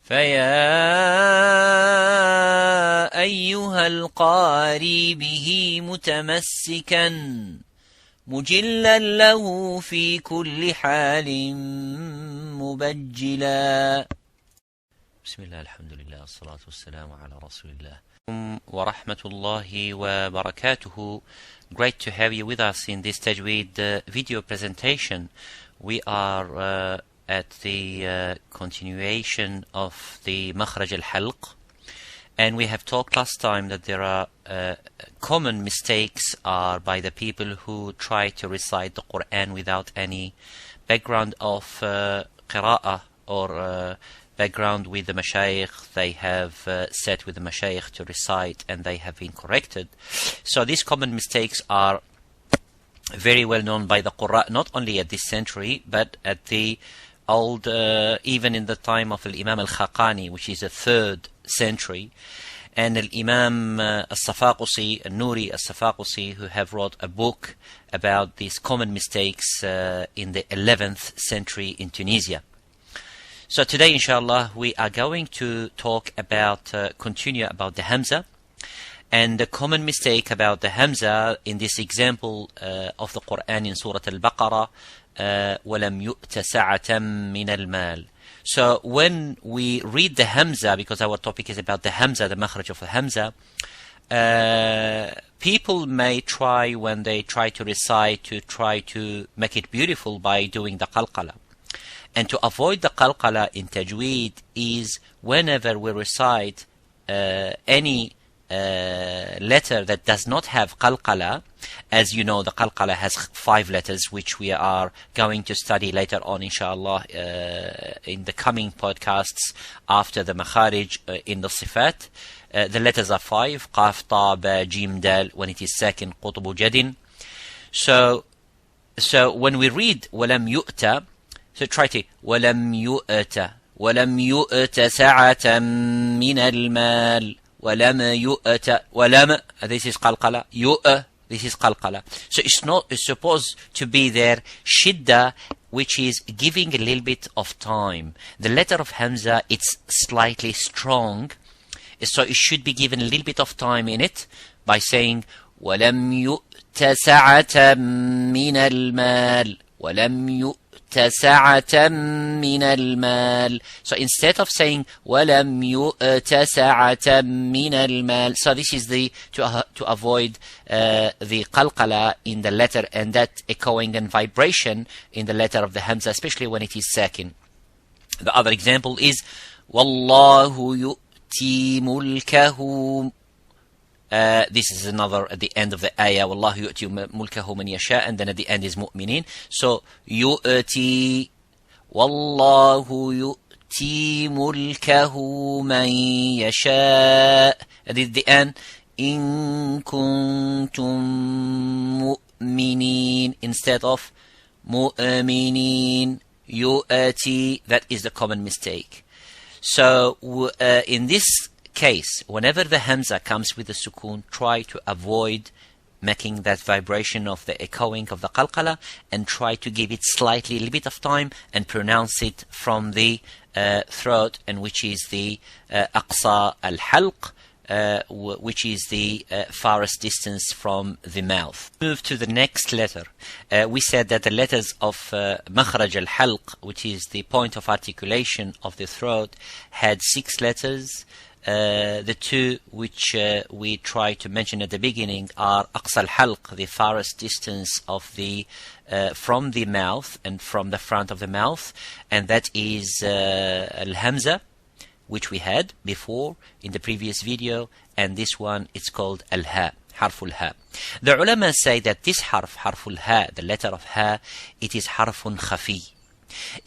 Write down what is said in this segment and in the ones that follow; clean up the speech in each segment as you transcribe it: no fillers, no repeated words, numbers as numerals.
فيا أيها القاري به متمسكا مجلا له في كل حال مبجلا. بسم الله الحمد لله والصلاة والسلام على رسول الله ورحمة الله وبركاته. Great to have you with us in this Tajweed video presentation. We are at the continuation of the makhraj al-halq, and we have talked last time that there are common mistakes are by the people who try to recite the Qur'an without any background of qira'ah or background with the mashayikh. They have sat with the mashayikh to recite and they have been corrected. So these common mistakes are very well known by the Qur'an, not only at this century but at the old, even in the time of Imam al-Khaqani, which is the 3rd century, and Imam al-Safaqusi, al-Nuri al-Safaqusi, who have wrote a book about these common mistakes in the 11th century in Tunisia. So today, inshallah, we are going to talk about, continue about the Hamza, and the common mistake about the Hamza in this example of the Qur'an in Surah Al-Baqarah, وَلَمْ يُؤْتَ سَعَةً مِنَ الْمَالِ. So when we read the Hamza, because our topic is about the Hamza, the makhraj of the Hamza, people may try, when they try to recite, to try to make it beautiful by doing the qalqala. And to avoid the qalqala in Tajweed is whenever we recite any letter that does not have qalqala. As you know, the qalqala has 5 letters, which we are going to study later on, inshallah, in the coming podcasts after the makharij in the sifaat. The letters are 5: qaf, ta, ba, jim, dal. When it is sakin, qutbu, jadin. So when we read walam yu'ta, so try to walam yu'ta, walam yu'ta sa'atan min al-mal, walam yu'ta, walam, this is qalqala, yu'a, this is qalqala. So it's supposed to be there shidda, which is giving a little bit of time. The letter of Hamza, it's slightly strong, so it should be given a little bit of time in it by saying walam yu'ta sa'atan min al-mal, walam yu'ta سَعَةً مِنَ الْمَالِ. So instead of saying وَلَمْ يُؤْتَ سَعَةً مِنَ الْمَالِ, so this is the to avoid the qalqala in the letter and that echoing and vibration in the letter of the Hamza, especially when it is sakin. The other example is وَاللَّهُ يُؤْتِي مُلْكَهُ. This is another at the end of the ayah, وَاللَّهُ يُؤْتِي مُلْكَهُ مَنْ يَشَاء, and then at the end is mu'minin. So يُؤْتِي, وَاللَّهُ يُؤْتِي مُلْكَهُ مَنْ يَشَاء, and at the end إِن كُنْتُم مُؤْمِنِينَ instead of مُؤْمِنِينَ. يُؤْتِي, that is the common mistake. So in this case, whenever the Hamza comes with the sukoon, try to avoid making that vibration of the echoing of the qalqala and try to give it slightly a little bit of time and pronounce it from the throat, and which is the aqsa al-halq, which is the farthest distance from the mouth. Move to the next letter. We said that the letters of makhraj al-halq, which is the point of articulation of the throat, had 6 letters. The 2 which we try to mention at the beginning are aqsa al-halq, the farthest distance of the from the mouth and from the front of the mouth, and that is al-hamza, which we had before in the previous video, and this one it's called al-ha, harful ha. The ulama say that this harful ha, the letter of ha, it is harfun khafi.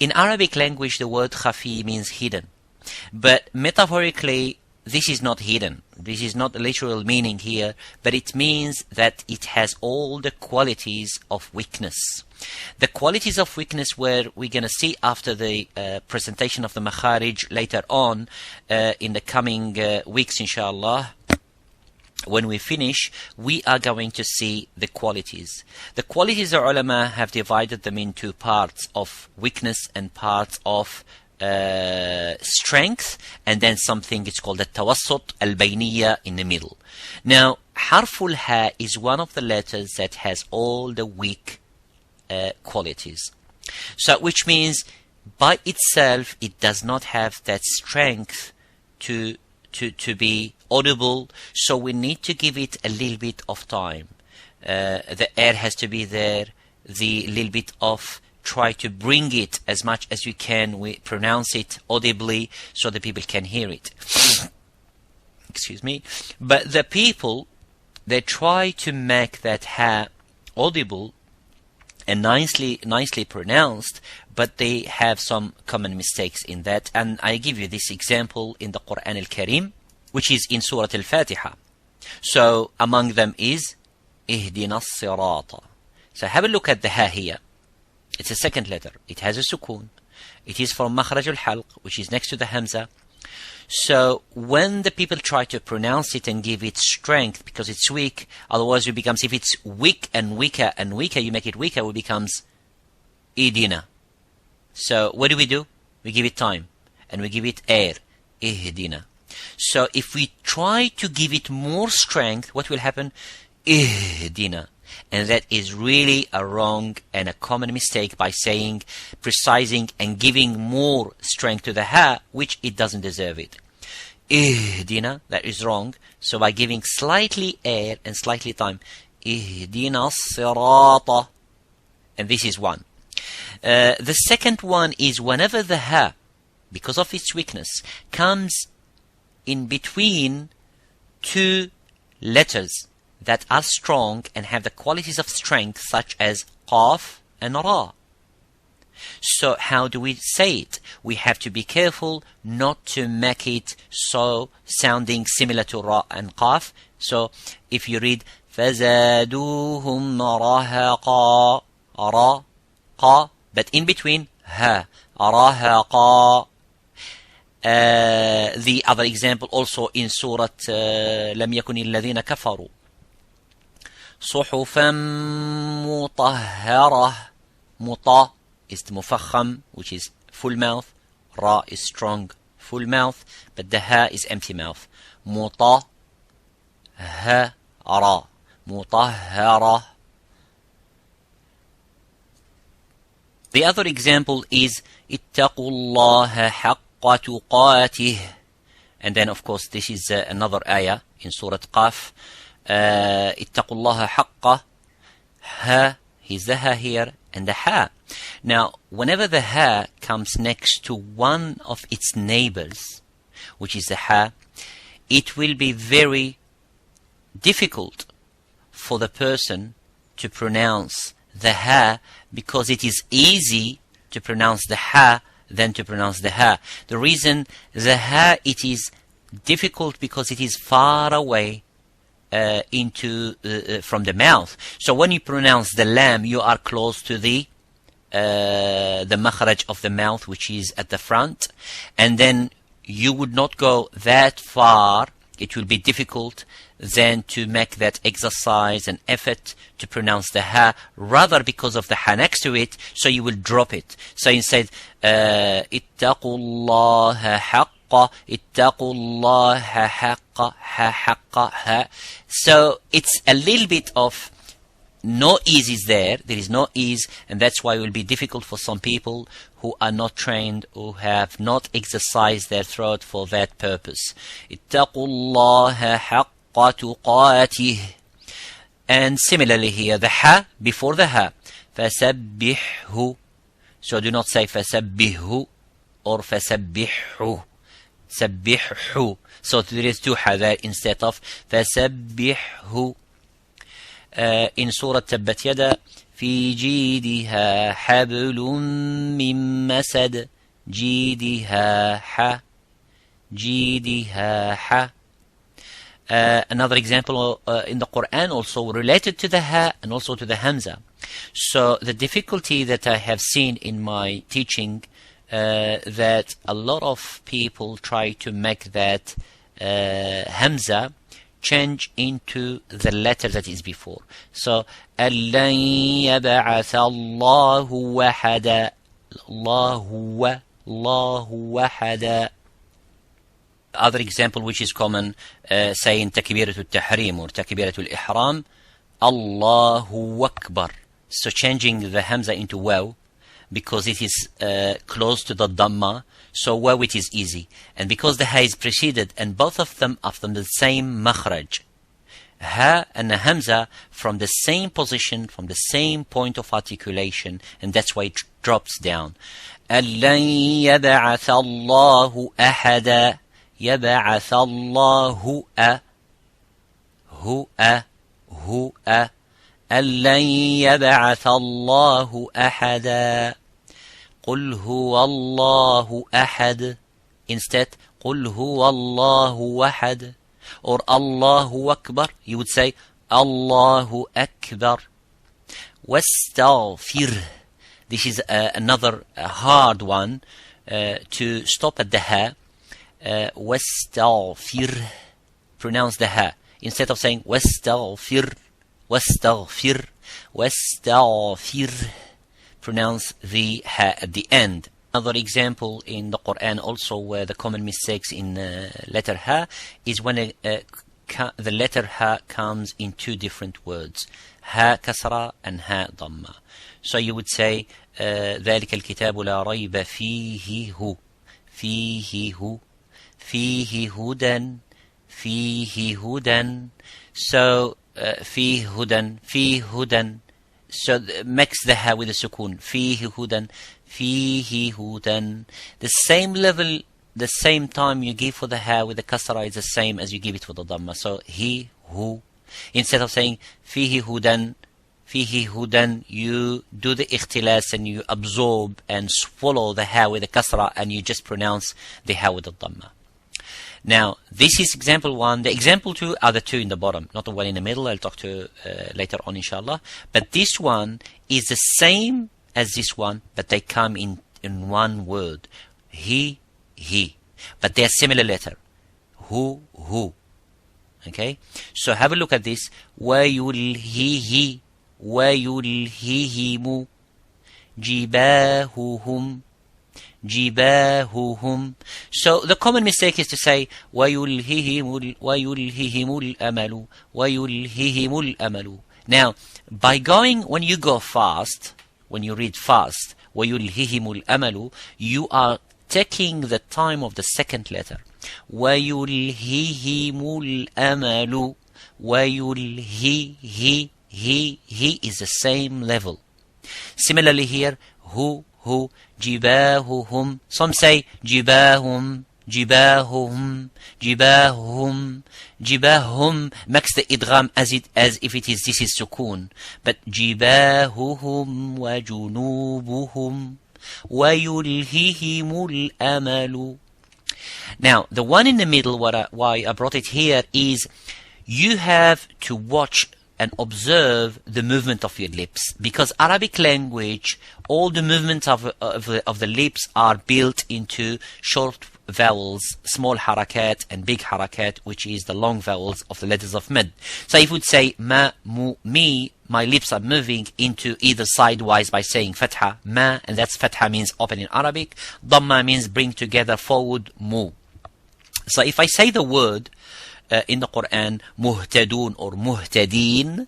In Arabic language, the word khafi means hidden, but metaphorically this is not hidden. This is not the literal meaning here, but it means that it has all the qualities of weakness. The qualities of weakness where we're going to see after the presentation of the makharij later on in the coming weeks, inshallah. When we finish, we are going to see the qualities. The qualities, the ulama have divided them into parts of weakness and parts of strength, and then something it's called the tawassut al-bayniyya in the middle. Now, harful ha is one of the letters that has all the weak qualities. So, which means by itself it does not have that strength to be audible. So we need to give it a little bit of time. The air has to be there. The little bit of try to bring it as much as you can. We pronounce it audibly so the people can hear it. Excuse me. But the people, they try to make that ha audible and nicely pronounced, but they have some common mistakes in that. And I give you this example in the Qur'an al-Karim, which is in Surah Al-Fatiha. So among them is Ihdina as-sirata. So have a look at the ha here. It's a second letter. It has a sukoon. It is from makhraj al-halq, which is next to the hamza. So when the people try to pronounce it and give it strength, because it's weak, otherwise it becomes, if it's weak and weaker and weaker, you make it weaker, it becomes idina. So what do? We give it time and we give it air, ihdina. So if we try to give it more strength, what will happen? Ihdina. And that is really a wrong and a common mistake by saying, precising and giving more strength to the ha, which it doesn't deserve it. Ihdina, that is wrong. So by giving slightly air and slightly time, Ihdina as-sirata. And this is one. The second one is whenever the ha, because of its weakness, comes in between two letters that are strong and have the qualities of strength, such as qaf and ra. So how do we say it? We have to be careful not to make it so sounding similar to ra and qaf. So if you read فَزَادُوهُمْ رَهَقًا, ra, qa, but in between ha, rahaqa. The other example also in Surah لم يكن الذين كفروا صحفا مطهرة. Muta is the mufakham, which is full mouth. Ra is strong, full mouth. But the ha is empty mouth. Muta ha ra. Mutahhara. The other example is اتقوا الله حق تقاته. And then of course this is another ayah in Surah Qaf. اتقوا الله حق. Ha, he's the ha here, and the ha. Now, whenever the ha comes next to one of its neighbors, which is the ha, it will be very difficult for the person to pronounce the ha, because it is easy to pronounce the ha than to pronounce the ha. The reason the ha, it is difficult because it is far away from the mouth. So when you pronounce the lam, you are close to the makharaj of the mouth, which is at the front, and then you would not go that far. It will be difficult then to make that exercise and effort to pronounce the ha, rather because of the ha next to it, so you will drop it. So instead, اتقوا الله حق, اتقوا الله حق, ha حق, ha. So it's a little bit of no ease is there. There is no ease, and that's why it will be difficult for some people who are not trained, who have not exercised their throat for that purpose. اتقوا الله حق تقاته. And similarly here, the ha before the ha, فسبحه. So do not say فسبحه or فسبحه. سبحه. So there is two ha there instead of فسبحه. In Surah Tabbat Yada, في جيدها حبل من مسد. جيدها ح. جيدها ح. Another example in the Qur'an also related to the ha and also to the hamza. So the difficulty that I have seen in my teaching, that a lot of people try to make that hamza change into the letter that is before. So أَلَّنْ يَبْعَثَ اللَّهُ وَحَدًا. اللَّهُ وَحَدًا. Other example which is common, saying takbiratul tahrim or takbiratul ihram, Allahu Akbar. So changing the hamza into waw, because it is close to the dhamma, so waw it is easy. And because the ha is preceded, and both of them are from the same makhraj, ha and the hamza from the same position, from the same point of articulation, and that's why it drops down. أَلَّن يَبْعَثَ اللَّهُ أَحَدًا يَبْعَثَ اللَّهُ هُ أَلَّن يَبْعَثَ اللَّهُ أَحَدًا قُلْ هُوَ اللَّهُ أَحَدٌ. Instead, قُلْ هُوَ اللَّهُ أَحَدٌ. Or Allahu Akbar, you would say Allahu Akbar. وَاسْتَغْفِرْ. This is another hard one to stop at the ha. وَاسْتَغْفِرْ. Pronounce the ha. Instead of saying وَاسْتَغْفِرْ, وَاسْتَغْفِرْ, وَاسْتَغْفِرْ. Pronounce the ha at the end. Another example in the Qur'an also where the common mistakes in letter ha is when the letter ha comes in two different words, ha kasra and ha dhamma. So you would say ذلك الكتاب لا ريب فيه هو فيه هدى فيه هدى. So فيه هدى. So mix the ha with the sukun. فيه هدى فيه هدى. The same level, the same time you give for the ha with the kasra is the same as you give it for the dhamma. So he, who. Instead of saying فيه هدى, فيه هدى, you do the ikhtilas and you absorb and swallow the ha with the kasra and you just pronounce the ha with the dhamma. Now, this is example one. The example two are the two in the bottom, not the one in the middle. I'll talk to later on, inshallah. But this one is the same as this one, but they come in one word. He. But they're similar letter. Who. Okay? So have a look at this. وَيُلْهِهِ وَيُلْهِهِمُ جِبَاهُهُمْ جِبَاهُهُمْ. So the common mistake is to say وَيُلْهِهِمُ الْأَمَلُ وَيُلْهِهِمُ الْأَمَلُ. Now, by going, when you go fast, when you read fast, وَيُلْهِهِمُ الْأَمَلُ, you are taking the time of the second letter. وَيُلْهِهِمُ الْأَمَلُ. وَيُلْهِهِ, he is the same level. Similarly here, who, جِبَاهُهُمْ. Some say جِبَاهُمْ, جِبَاهُمْ makes the idgham as if this is sukun. But جِبَاهُهُمْ وَجُنُوبُهُمْ وَيُلْهِهِمُ الْأَمَلُ. Now, the one in the middle, why I brought it here is you have to watch and observe the movement of your lips, because Arabic language, all the movements of the lips are built into short vowels, small harakat and big harakat, which is the long vowels of the letters of mad. So if we would say ma, mu, mi, my lips are moving into either sidewise by saying fatha, ma, and that's fatha means open in Arabic. Dhamma means bring together, forward, mu. So if I say the word in the Qur'an, muhtadun or muhtadin,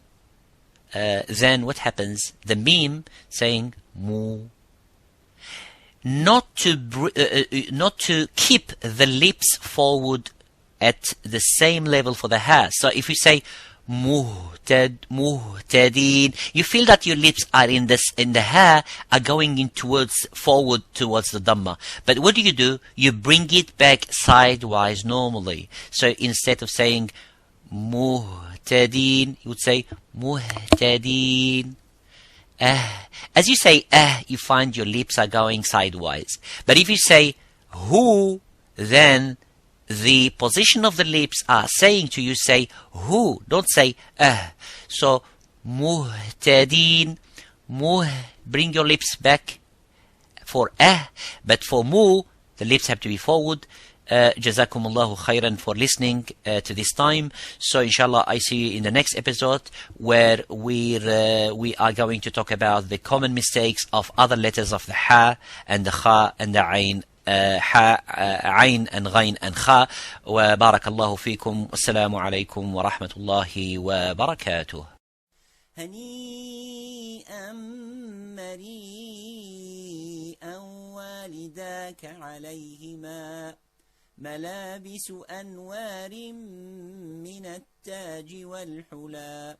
then what happens? The meme saying mu. Not to keep the lips forward at the same level for the ha. So if you say muhtadin, you feel that your lips are in the ha are going in forward towards the dhamma. But what do? You bring it back sidewise normally. So instead of saying muhtadin, you would say muhtadin. As you say you find your lips are going sidewise. But if you say who, then the position of the lips are saying to you, say who, don't say So muhtadin, bring your lips back for but for mu, the lips have to be forward. Jazakumullahu khairan for listening to this time. So inshallah I see you in the next episode, where we are going to talk about the common mistakes of other letters of the ha and the kha and the ain حاء عين أن غين أن خاء. وبارك الله فيكم، والسلام عليكم ورحمة الله وبركاته. هنيئا مريئا والداك عليهما ملابس أنوار من التاج والحلى.